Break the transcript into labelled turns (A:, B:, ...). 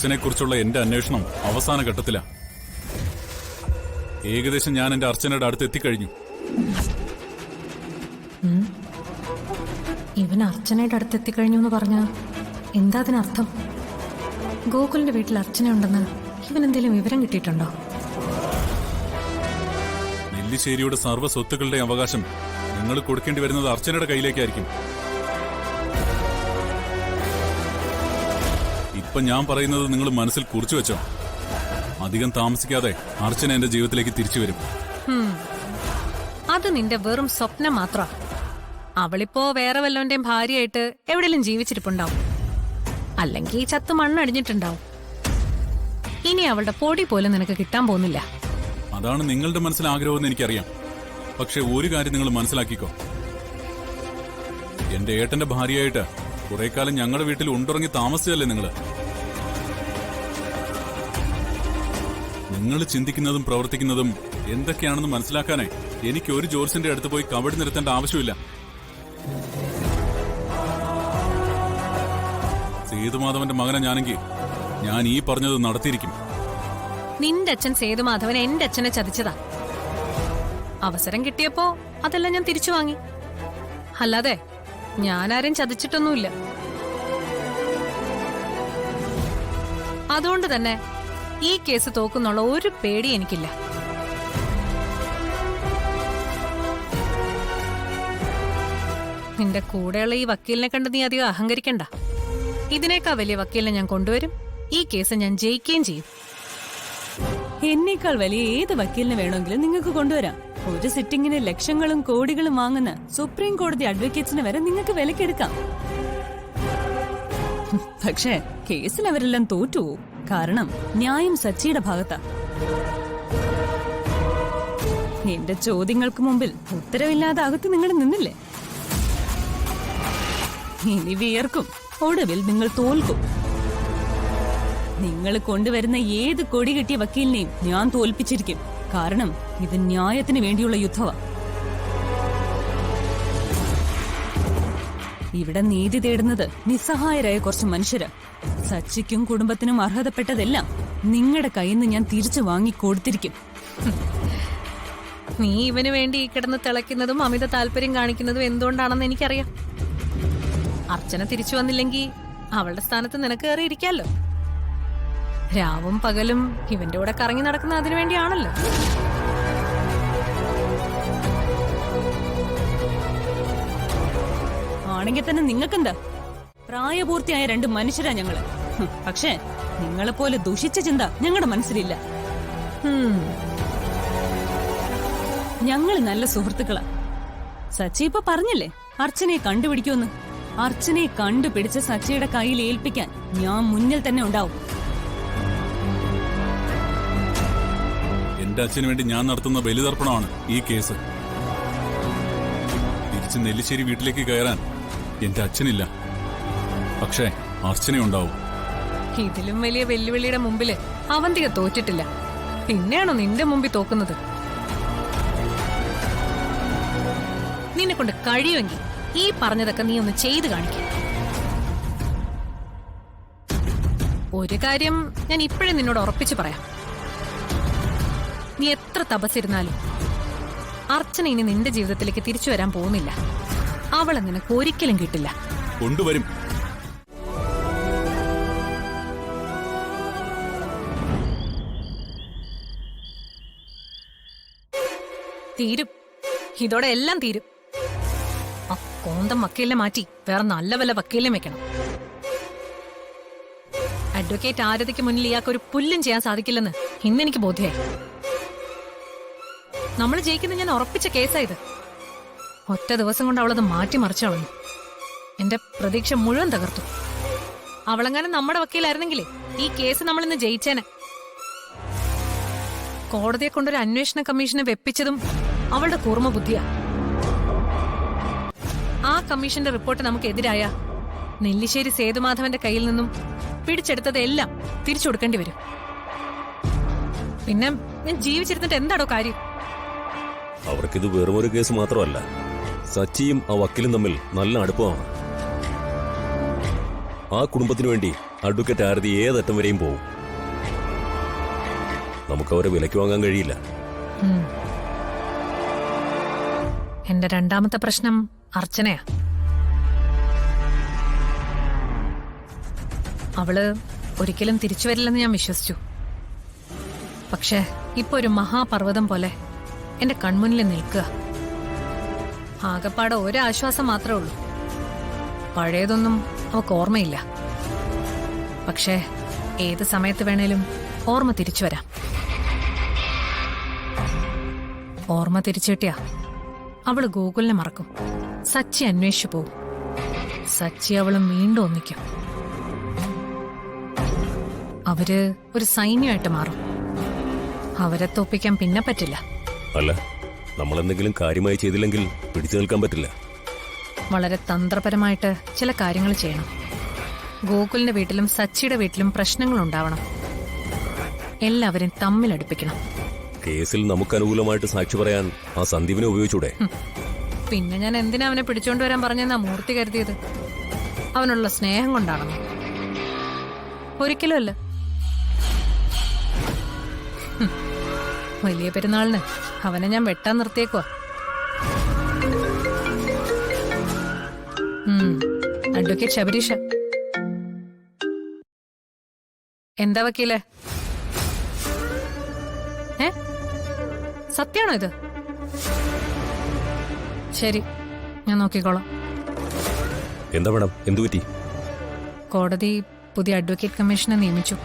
A: അച്ഛനെക്കുറിച്ചുള്ള എന്റെ അന്വേഷണം അവസാന ഘട്ടത്തിലാ. ഏകദേശം ഞാൻ എന്റെ അർച്ചനയുടെ അടുത്ത് എത്തിക്കഴിഞ്ഞു.
B: ഇവൻ അർച്ചനയുടെ അടുത്ത് എത്തിക്കഴിഞ്ഞു എന്ന് പറഞ്ഞ എന്താ അതിനർത്ഥം? ഗോകുലിന്റെ വീട്ടിൽ അർച്ചനയുണ്ടെന്ന് ഇവൻ എന്തെങ്കിലും വിവരം കിട്ടിയിട്ടുണ്ടോ?
A: നെല്ലിശ്ശേരിയുടെ സർവ്വ സ്വത്തുക്കളുടെ അവകാശം നിങ്ങൾ കൊടുക്കേണ്ടി വരുന്നത് അർച്ചനയുടെ കയ്യിലേക്കായിരിക്കും. ഇപ്പൊ ഞാൻ പറയുന്നത് നിങ്ങൾ മനസ്സിൽ കുറിച്ചു വെച്ചോ. അധികം താമസിക്കാതെ അർച്ചന എന്റെ ജീവിതത്തിലേക്ക് തിരിച്ചു വരും.
B: അത് നിന്റെ വെറും സ്വപ്നം മാത്രം. അവളിപ്പോ വേറെ വല്ലവന്റെയും ഭാര്യയായിട്ട് എവിടെയെങ്കിലും ജീവിച്ചിരിപ്പുണ്ടാവും, അല്ലെങ്കിൽ ചത്ത് മണ്ണടിഞ്ഞിട്ടുണ്ടാവും. ഇനി അവളുടെ പൊടി പോലും നിനക്ക് കിട്ടാൻ പോകുന്നില്ല.
A: അതാണ് നിങ്ങളുടെ മനസ്സിൽ ആഗ്രഹമെന്ന് എനിക്കറിയാം. പക്ഷെ ഒരു കാര്യം നിങ്ങൾ മനസ്സിലാക്കിക്കോ, എന്റെ ഏട്ടന്റെ ഭാര്യയായിട്ട് കുറെ കാലം ഞങ്ങളുടെ വീട്ടിൽ ഉണ്ടുറങ്ങി താമസിച്ചല്ലേ നിങ്ങൾ ചിന്തിക്കുന്നതും പ്രവർത്തിക്കുന്നതും എന്തൊക്കെയാണെന്ന് മനസ്സിലാക്കാനേ എനിക്ക് ഒരു ജോർസിന്റെ അടുത്ത് പോയി കവടി നിരത്തേണ്ട ആവശ്യമില്ല. സേതുമാധവന്റെ മകനെ ഞാനെങ്കിൽ ഞാൻ ഈ പറഞ്ഞത് നടത്തിയിരിക്കും.
B: നിന്റെ അച്ഛൻ സേതുമാധവൻ എന്റെ അച്ഛനെ ചതിച്ചതാ. അവസരം കിട്ടിയപ്പോ അതെല്ലാം ഞാൻ തിരിച്ചു വാങ്ങി. അല്ലാതെ ഞാനാരും ചതിച്ചിട്ടൊന്നുമില്ല. അതുകൊണ്ട് തന്നെ ഈ കേസ് തോക്കുന്നുള്ള ഒരു പേടി എനിക്കില്ല. നിന്റെ കൂടെയുള്ള ഈ വക്കീലിനെ കണ്ട് നീ അധികം അഹങ്കരിക്കണ്ട. ഇതിനേക്കാൾ വലിയ വക്കീലിനെ ഞാൻ കൊണ്ടുവരും. ഈ കേസ് ഞാൻ ജയിക്കുകയും ചെയ്യും.
C: എന്നേക്കാൾ വലിയ ഏത് വക്കീലിനെ വേണമെങ്കിലും നിങ്ങൾക്ക് കൊണ്ടുവരാം. ഒരു സിറ്റിംഗിന് ലക്ഷങ്ങളും കോടികളും വാങ്ങുന്ന സുപ്രീം കോടതി അഡ്വക്കേറ്റ്സിനെ വരെ നിങ്ങൾക്ക് വിലക്കെടുക്കാം. പക്ഷേ കേസിൽ അവരെല്ലാം തോറ്റുപോകും. കാരണം ന്യായം സച്ചിയുടെ ഭാഗത്താ. എന്റെ ചോദ്യങ്ങൾക്ക് മുമ്പിൽ ഉത്തരവില്ലാതെ അകത്ത് നിങ്ങൾ നിന്നില്ലേ? ഇനി വിയർക്കും, ഒടുവിൽ നിങ്ങൾ തോൽക്കും. നിങ്ങൾ കൊണ്ടുവരുന്ന ഏത് കൊടി കിട്ടിയ വക്കീലിനെയും ഞാൻ തോൽപ്പിച്ചിരിക്കും. കാരണം ഇത് ന്യായത്തിന് വേണ്ടിയുള്ള യുദ്ധമാ. ഇവിടെ നീതി തേടുന്നത് നിസ്സഹായരായ കുറച്ച് മനുഷ്യര്. സച്ചിക്കും കുടുംബത്തിനും അർഹതപ്പെട്ടതെല്ലാം നിങ്ങളുടെ കയ്യിൽ നിന്ന് ഞാൻ തിരിച്ചു വാങ്ങിക്കൊടുത്തിരിക്കും.
B: നീ ഇവന് വേണ്ടി ഈ കിടന്ന് തിളയ്ക്കുന്നതും അമിത താല്പര്യം കാണിക്കുന്നതും എന്തുകൊണ്ടാണെന്ന് എനിക്കറിയാം. അർച്ചന തിരിച്ചു വന്നില്ലെങ്കിൽ അവളുടെ സ്ഥാനത്ത് നിനക്ക് കയറിയിരിക്കാമല്ലോ. രാവും പകലും ഇവന്റെ കൂടെ കറങ്ങി നടക്കുന്ന അതിനു വേണ്ടിയാണല്ലോ.
C: ആണെങ്കിൽ തന്നെ നിങ്ങൾക്കെന്താ? പ്രായപൂർത്തിയായ രണ്ട് മനുഷ്യരാ ഞങ്ങള്. പക്ഷേ നിങ്ങളെപ്പോലെ ദുഷിച്ച ചിന്ത ഞങ്ങളുടെ മനസ്സിലില്ല. ഞങ്ങള് നല്ല സുഹൃത്തുക്കളാ. സച്ചി ഇപ്പൊ പറഞ്ഞില്ലേ അർച്ചനയെ കണ്ടുപിടിക്കുമെന്ന്. അർച്ചനയെ കണ്ടുപിടിച്ച് സച്ചിയുടെ കയ്യിൽ ഏൽപ്പിക്കാൻ ഞാൻ മുന്നിൽ തന്നെ ഉണ്ടാവും.
A: എന്റെ അച്ഛന് വേണ്ടി ഞാൻ നടത്തുന്ന ബലിതർപ്പണമാണ് ഈ കേസ്. തിരിച്ച് നെല്ലിശ്ശേരി വീട്ടിലേക്ക് കയറാൻ എന്റെ അച്ഛനില്ല, പക്ഷേ അർച്ചനയുണ്ടാവും.
B: ഇതിലും വലിയ വെല്ലുവിളിയുടെ മുമ്പില് അവന്തിക തോറ്റിട്ടില്ല. പിന്നെയാണോ നിന്റെ മുമ്പിൽ തോക്കുന്നത്? നിന്നെ കൊണ്ട് കഴിയുമെങ്കിൽ ഈ പറഞ്ഞതൊക്കെ നീ ഒന്ന് ചെയ്തു കാണിക്കും. ഒരു കാര്യം ഞാൻ ഇപ്പോഴേ നിന്നോട് ഉറപ്പിച്ചു പറയാം. നീ എത്ര തപസ്സിരുന്നാലും അർച്ചന ഇനി നിന്റെ ജീവിതത്തിലേക്ക് തിരിച്ചു വരാൻ പോകുന്നില്ല. അവളെ നിനക്ക് ഒരിക്കലും കിട്ടില്ല.
A: കൊണ്ടുവരും.
B: തീരും. ഇതോടെ എല്ലാം തീരും. ആ കോന്തം വക്കീലിനെ മാറ്റി വേറെ നല്ല വല്ല വക്കീലിനെ വെക്കണം. അഡ്വക്കേറ്റ് ആരതിക്ക് മുന്നിൽ ഇയാൾക്കൊരു പുല്ലും ചെയ്യാൻ സാധിക്കില്ലെന്ന് ഇന്നെനിക്ക് ബോധ്യമായി. നമ്മൾ ജയിക്കുന്ന ഞാൻ ഉറപ്പിച്ച കേസായത്. ഒറ്റ ദിവസം കൊണ്ട് അവളത് മാറ്റിമറിച്ചു കളഞ്ഞു. എന്റെ പ്രതീക്ഷ മുഴുവൻ തകർത്തു. അവളെങ്ങാനും നമ്മുടെ വക്കീലായിരുന്നെങ്കിലേ ഈ കേസ് നമ്മളിന്ന് ജയിച്ചേനെ. കോടതിയെ കൊണ്ടൊരു അന്വേഷണ കമ്മീഷനെ വെപ്പിച്ചതും അവളുടെ കൂർമ്മ ബുദ്ധിയാ. ആ കമ്മീഷന്റെ റിപ്പോർട്ട് നമുക്കെതിരായ നെല്ലിശ്ശേരി സേതുമാധവന്റെ കയ്യിൽ നിന്നും പിടിച്ചെടുത്തതെല്ലാം തിരിച്ചു കൊടുക്കേണ്ടി വരും. പിന്നെ ഞാൻ ജീവിച്ചിരുന്നിട്ട് എന്താടോ കാര്യം?
D: അവർക്കിത് വെറും ഒരു കേസ് മാത്രമല്ല, സച്ചിയും ആ വക്കീലും തമ്മിൽ നല്ല അടുപ്പമാണ്. ആ കുടുംബത്തിനു വേണ്ടി അഡ്വക്കേറ്റ് ആരതി ഏതറ്റം വരെയും പോവും. നമുക്കവരെ വിലയ്ക്ക് വാങ്ങാൻ കഴിയില്ല.
B: എന്റെ രണ്ടാമത്തെ പ്രശ്നം അർച്ചനയാ. അവള് ഒരിക്കലും തിരിച്ചു വരില്ലെന്ന് ഞാൻ വിശ്വസിച്ചു. പക്ഷെ ഇപ്പൊ ഒരു മഹാപർവ്വതം പോലെ എന്റെ കൺമുന്നിൽ നിൽക്കുക. ആകപ്പാടെ ഒരാശ്വാസം മാത്രമേ ഉള്ളൂ. പഴയതൊന്നും അവക്ക് ഓർമ്മയില്ല. പക്ഷേ ഏത് സമയത്ത് വേണേലും ഓർമ്മ തിരിച്ചു വരാം. ഓർമ്മ തിരിച്ചു കിട്ടിയാ അവള് ഗോകുലിനെ മറക്കും. സച്ചി അന്വേഷിച്ചു പോവും. സച്ചി അവളും വീണ്ടും ഒന്നിക്കും. അവര് ഒരു സൈന്യമായിട്ട് മാറും. അവരെ തോപ്പിക്കാൻ പിന്നെ പറ്റില്ല.
D: അല്ല, നമ്മളെന്തെങ്കിലും കാര്യമായി ചെയ്തില്ലെങ്കിൽ പിടിച്ചു നിൽക്കാൻ പറ്റില്ല.
B: വളരെ തന്ത്രപരമായിട്ട് ചില കാര്യങ്ങൾ ചെയ്യണം. ഗോകുലിന്റെ വീട്ടിലും സച്ചിയുടെ വീട്ടിലും പ്രശ്നങ്ങൾ ഉണ്ടാവണം. എല്ലാവരെയും തമ്മിലടുപ്പിക്കണം.
D: കേസിൽ നമുക്ക് അനുകൂലമായിട്ട് സാക്ഷി പറയാൻ ആ സന്ദീപിനെ ഉപയോഗിച്ചൂടെ?
B: പിന്നെ ഞാൻ എന്തിനാ അവനെ പിടിച്ചോണ്ട് വരാൻ പറഞ്ഞെന്നാ മൂർത്തി കരുതിയത്? അവനുള്ള സ്നേഹം കൊണ്ടാണെന്നോ? ഒരിക്കലും അല്ല. വലിയ പെരുന്നാളിന് അവനെ ഞാൻ വെട്ടാൻ നിർത്തിയേക്കുവാ. അഡ്വക്കേറ്റ് ശബരീഷ. എന്താ വക്കീലേ? സത്യാണോ ഇത്? ശരി, ഞാൻ നോക്കിക്കോളാം.
D: എന്താ മേഡം, എന്തു പറ്റി?
B: കോടതി പുതിയ അഡ്വക്കേറ്റ് കമ്മീഷനെ നിയമിച്ചു.